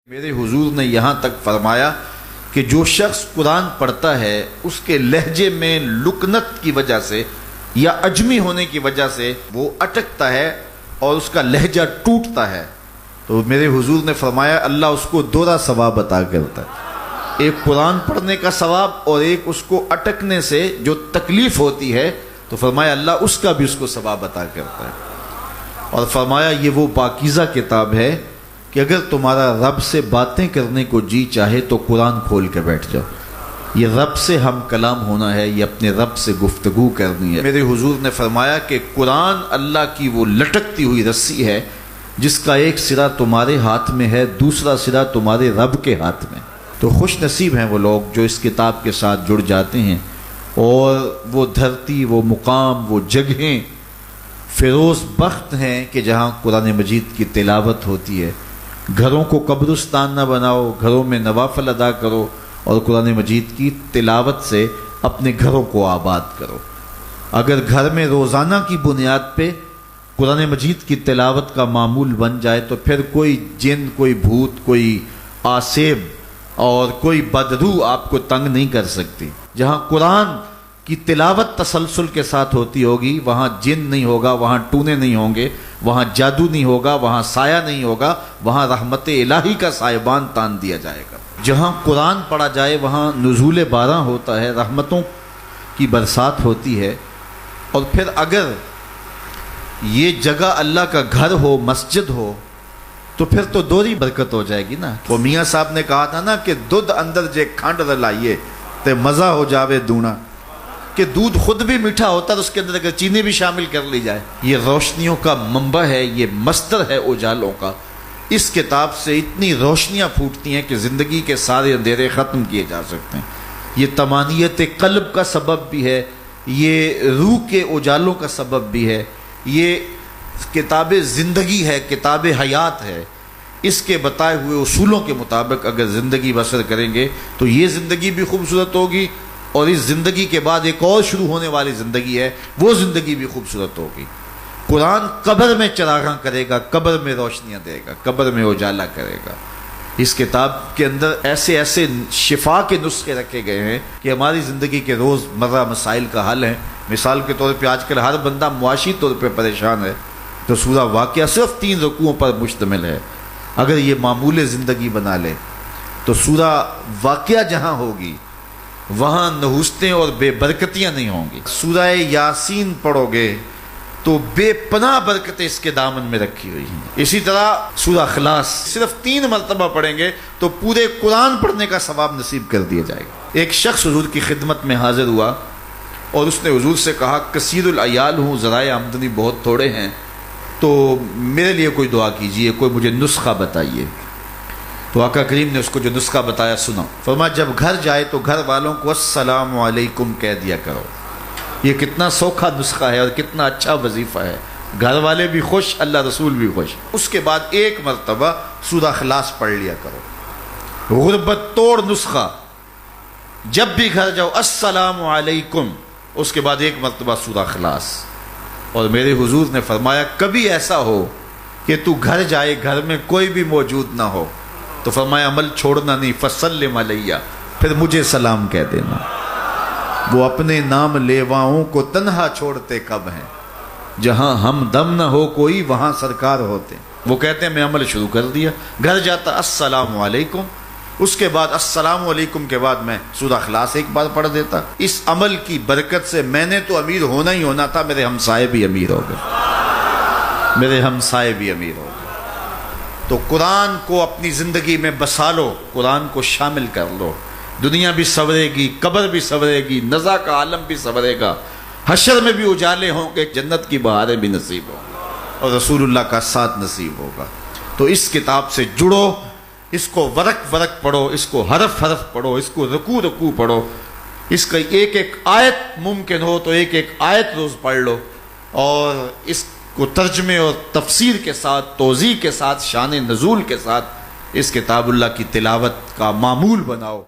میرے حضور نے یہاں تک فرمایا کہ جو شخص قرآن پڑھتا ہے اس کے لہجے میں لکنت کی وجہ سے یا عجمی ہونے کی وجہ سے وہ اٹکتا ہے اور اس کا لہجہ ٹوٹتا ہے، تو میرے حضور نے فرمایا اللہ اس کو دوہرا ثواب عطا کرتا ہے، ایک قرآن پڑھنے کا ثواب اور ایک اس کو اٹکنے سے جو تکلیف ہوتی ہے، تو فرمایا اللہ اس کا بھی اس کو ثواب عطا کرتا ہے۔ اور فرمایا یہ وہ پاکیزہ کتاب ہے کہ اگر تمہارا رب سے باتیں کرنے کو جی چاہے تو قرآن کھول کے بیٹھ جاؤ، یہ رب سے ہم کلام ہونا ہے، یہ اپنے رب سے گفتگو کرنی ہے۔ میرے حضور نے فرمایا کہ قرآن اللہ کی وہ لٹکتی ہوئی رسی ہے جس کا ایک سرا تمہارے ہاتھ میں ہے، دوسرا سرا تمہارے رب کے ہاتھ میں۔ تو خوش نصیب ہیں وہ لوگ جو اس کتاب کے ساتھ جڑ جاتے ہیں اور وہ دھرتی، وہ مقام، وہ جگہیں فیروز بخت ہیں کہ جہاں قرآن مجید کی تلاوت ہوتی ہے۔ گھروں کو قبرستان نہ بناؤ، گھروں میں نوافل ادا کرو اور قرآن مجید کی تلاوت سے اپنے گھروں کو آباد کرو۔ اگر گھر میں روزانہ کی بنیاد پہ قرآن مجید کی تلاوت کا معمول بن جائے تو پھر کوئی جن، کوئی بھوت، کوئی آسیب اور کوئی بدروح آپ کو تنگ نہیں کر سکتی۔ جہاں قرآن کی تلاوت تسلسل کے ساتھ ہوتی ہوگی وہاں جن نہیں ہوگا، وہاں ٹونے نہیں ہوں گے، وہاں جادو نہیں ہوگا، وہاں سایہ نہیں ہوگا، وہاں رحمت الہی کا سائبان تان دیا جائے گا۔ جہاں قرآن پڑھا جائے وہاں نزول باران ہوتا ہے، رحمتوں کی برسات ہوتی ہے۔ اور پھر اگر یہ جگہ اللہ کا گھر ہو، مسجد ہو، تو پھر تو دوہری برکت ہو جائے گی نا۔ وہ میاں صاحب نے کہا تھا نا کہ دودھ اندر جے کھنڈ رلائیے تے مزہ ہو جاوے دونا، کہ دودھ خود بھی میٹھا ہوتا ہے تو اس کے اندر اگر چینی بھی شامل کر لی جائے۔ یہ روشنیوں کا منبع ہے، یہ مصدر ہے اجالوں کا۔ اس کتاب سے اتنی روشنیاں پھوٹتی ہیں کہ زندگی کے سارے اندھیرے ختم کیے جا سکتے ہیں۔ یہ طمانیت قلب کا سبب بھی ہے، یہ روح کے اجالوں کا سبب بھی ہے، یہ کتاب زندگی ہے، کتاب حیات ہے۔ اس کے بتائے ہوئے اصولوں کے مطابق اگر زندگی بسر کریں گے تو یہ زندگی بھی خوبصورت ہوگی، اور اس زندگی کے بعد ایک اور شروع ہونے والی زندگی ہے، وہ زندگی بھی خوبصورت ہوگی۔ قرآن قبر میں چراغاں کرے گا، قبر میں روشنیاں دے گا، قبر میں اجالا کرے گا۔ اس کتاب کے اندر ایسے ایسے شفا کے نسخے رکھے گئے ہیں کہ ہماری زندگی کے روز مرہ مسائل کا حل ہے۔ مثال کے طور پہ آج کل ہر بندہ معاشی طور پہ پریشان ہے، تو سورہ واقعہ صرف 3 رکوعوں پر مشتمل ہے۔ اگر یہ معمول زندگی بنا لے تو سورہ واقعہ جہاں ہوگی وہاں نحوستیں اور بے برکتیاں نہیں ہوں گی۔ سورہ یاسین پڑھو گے تو بے پناہ برکتیں اس کے دامن میں رکھی ہوئی ہیں۔ اسی طرح سورہ اخلاص صرف 3 مرتبہ پڑھیں گے تو پورے قرآن پڑھنے کا ثواب نصیب کر دیا جائے گا۔ ایک شخص حضور کی خدمت میں حاضر ہوا اور اس نے حضور سے کہا کثیر العیال ہوں، ذرائع آمدنی بہت تھوڑے ہیں، تو میرے لیے کوئی دعا کیجئے، کوئی مجھے نسخہ بتائیے۔ تو آقا کریم نے اس کو جو نسخہ بتایا سنا، فرمایا جب گھر جائے تو گھر والوں کو السلام علیکم کہہ دیا کرو۔ یہ کتنا سوکھا نسخہ ہے اور کتنا اچھا وظیفہ ہے، گھر والے بھی خوش، اللہ رسول بھی خوش۔ اس کے بعد 1 مرتبہ سورہ اخلاص پڑھ لیا کرو۔ غربت توڑ نسخہ، جب بھی گھر جاؤ السلام علیکم، اس کے بعد 1 مرتبہ سورہ اخلاص۔ اور میرے حضور نے فرمایا کبھی ایسا ہو کہ تو گھر جائے، گھر میں کوئی بھی موجود نہ ہو، تو فرمایا عمل چھوڑنا نہیں، فسلم علیہ، پھر مجھے سلام کہہ دینا۔ وہ اپنے نام لیواؤں کو تنہا چھوڑتے کب ہیں، جہاں ہم دم نہ ہو کوئی وہاں سرکار ہوتے۔ وہ کہتے ہیں میں عمل شروع کر دیا، گھر جاتا السلام علیکم، اس کے بعد السلام علیکم کے بعد میں سورہ اخلاص 1 بار پڑھ دیتا۔ اس عمل کی برکت سے میں نے تو امیر ہونا ہی ہونا تھا، میرے ہمسائے بھی امیر ہو گئے، میرے ہمسائے بھی امیر ہو گئے۔ تو قرآن کو اپنی زندگی میں بسا لو، قرآن کو شامل کر لو، دنیا بھی سنورے گی، قبر بھی سنورے گی، نزا کا عالم بھی سنورے گا، حشر میں بھی اجالے ہوں گے، جنت کی بہاریں بھی نصیب ہوں گی، اور رسول اللہ کا ساتھ نصیب ہوگا۔ تو اس کتاب سے جڑو، اس کو ورق ورق پڑھو، اس کو حرف حرف پڑھو، اس کو رکوع رکوع پڑھو، اس کا ایک ایک آیت ممکن ہو تو ایک ایک آیت روز پڑھ لو، اور اس کو ترجمے اور تفسیر کے ساتھ، توضیح کے ساتھ، شان نزول کے ساتھ اس کتاب اللہ کی تلاوت کا معمول بناؤ۔